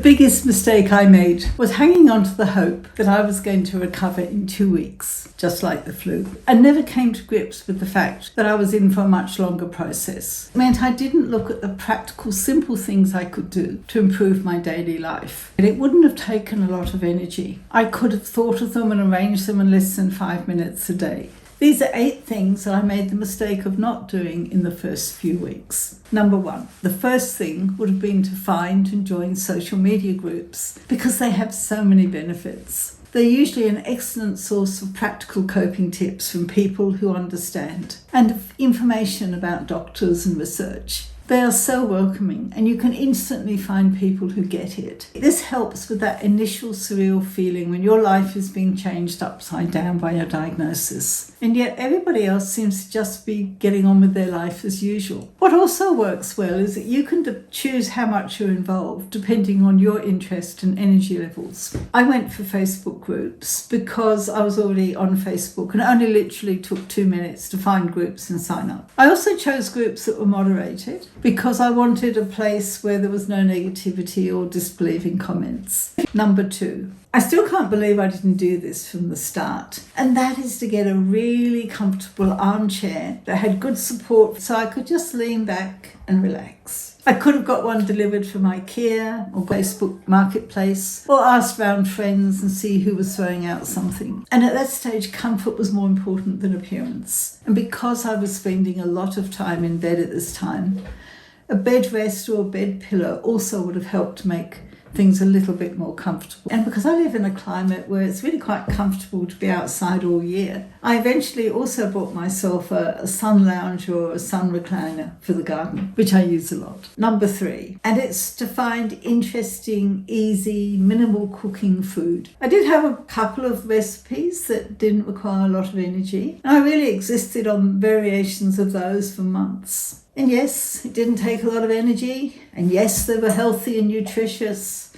biggest mistake I made was hanging on to the hope that I was going to recover in 2 weeks, just like the flu. I never came to grips with the fact that I was in for a much longer process. It meant I didn't look at the practical, simple things I could do to improve my daily life. And it wouldn't have taken a lot of energy. I could have thought of them and arranged them in less than 5 minutes a day. These are 8 things that I made the mistake of not doing in the first few weeks. Number 1, the first thing would have been to find and join social media groups because they have so many benefits. They're usually an excellent source of practical coping tips from people who understand and of information about doctors and research. They are so welcoming and you can instantly find people who get it. This helps with that initial surreal feeling when your life is being changed upside down by your diagnosis. And yet everybody else seems to just be getting on with their life as usual. What also works well is that you can choose how much you're involved depending on your interest and energy levels. I went for Facebook groups because I was already on Facebook and it only literally took 2 minutes to find groups and sign up. I also chose groups that were moderated because I wanted a place where there was no negativity or disbelieving comments. Number 2, I still can't believe I didn't do this from the start, and that is to get a really comfortable armchair that had good support so I could just lean back and relax. I could have got one delivered from IKEA or Facebook Marketplace or asked around friends and see who was throwing out something. And at that stage, comfort was more important than appearance. And because I was spending a lot of time in bed at this time, a bed rest or a bed pillow also would have helped make things a little bit more comfortable. And because I live in a climate where it's really quite comfortable to be outside all year, I eventually also bought myself a sun lounge or a sun recliner for the garden, which I use a lot. Number 3, and it's to find interesting, easy, minimal cooking food. I did have a couple of recipes that didn't require a lot of energy, and I really existed on variations of those for months. And yes, it didn't take a lot of energy, and yes, they were healthy and nutritious,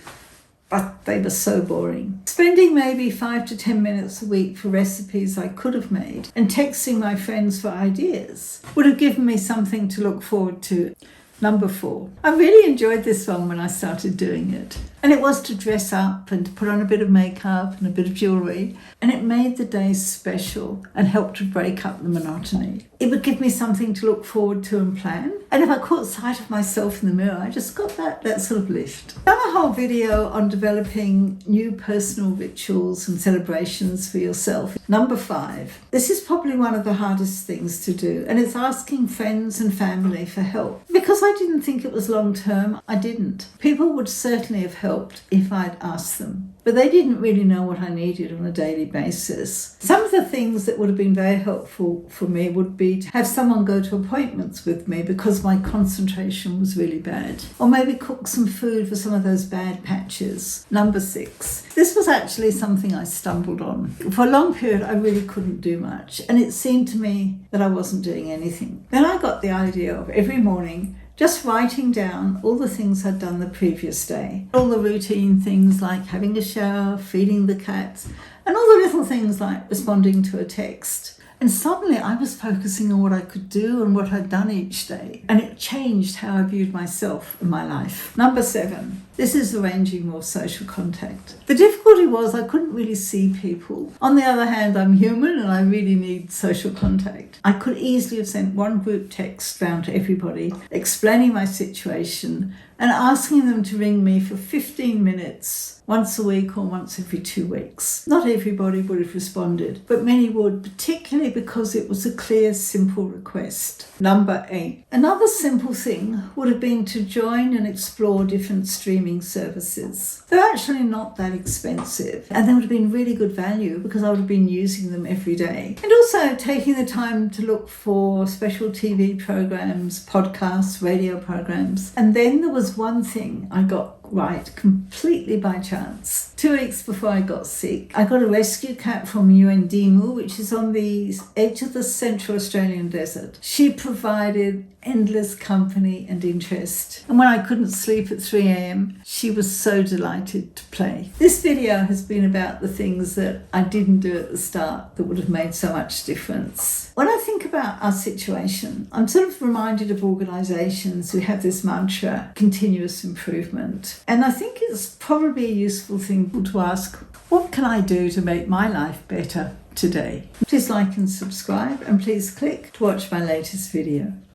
but they were so boring. Spending maybe 5 to 10 minutes a week for recipes I could have made and texting my friends for ideas would have given me something to look forward to. Number 4, I really enjoyed this one when I started doing it. And it was to dress up and to put on a bit of makeup and a bit of jewellery. And it made the day special and helped to break up the monotony. It would give me something to look forward to and plan. And if I caught sight of myself in the mirror, I just got that sort of lift. I've done a whole video on developing new personal rituals and celebrations for yourself. Number 5, this is probably one of the hardest things to do. And it's asking friends and family for help. Because I didn't think it was long term, I didn't. People would certainly have helped if I'd asked them. But they didn't really know what I needed on a daily basis. Some of the things that would have been very helpful for me would be to have someone go to appointments with me because my concentration was really bad. Or maybe cook some food for some of those bad patches. Number 6. This was actually something I stumbled on. For a long period, I really couldn't do much. And it seemed to me that I wasn't doing anything. Then I got the idea of every morning just writing down all the things I'd done the previous day. All the routine things like having a shower, feeding the cats, and all the little things like responding to a text. And suddenly I was focusing on what I could do and what I'd done each day. And it changed how I viewed myself and my life. Number 7, this is arranging more social contact. The difficulty was I couldn't really see people. On the other hand, I'm human and I really need social contact. I could easily have sent one group text round to everybody, explaining my situation and asking them to ring me for 15 minutes once a week or once every 2 weeks. Not everybody would have responded, but many would, particularly because it was a clear, simple request. Number 8. Another simple thing would have been to join and explore different streaming services. They're actually not that expensive, and they would have been really good value because I would have been using them every day. And also taking the time to look for special TV programs, podcasts, radio programs. And then there was one thing I got right completely by chance. 2 weeks before I got sick, I got a rescue cat from Yuendimu, which is on the edge of the Central Australian desert. She provided endless company and interest. And when I couldn't sleep at 3 a.m, she was so delighted to play. This video has been about the things that I didn't do at the start that would have made so much difference. When I think about our situation, I'm sort of reminded of organisations who have this mantra, continuous improvement. it. And I think it's probably a useful thing to ask, what can I do to make my life better today? Please like and subscribe, and please click to watch my latest video.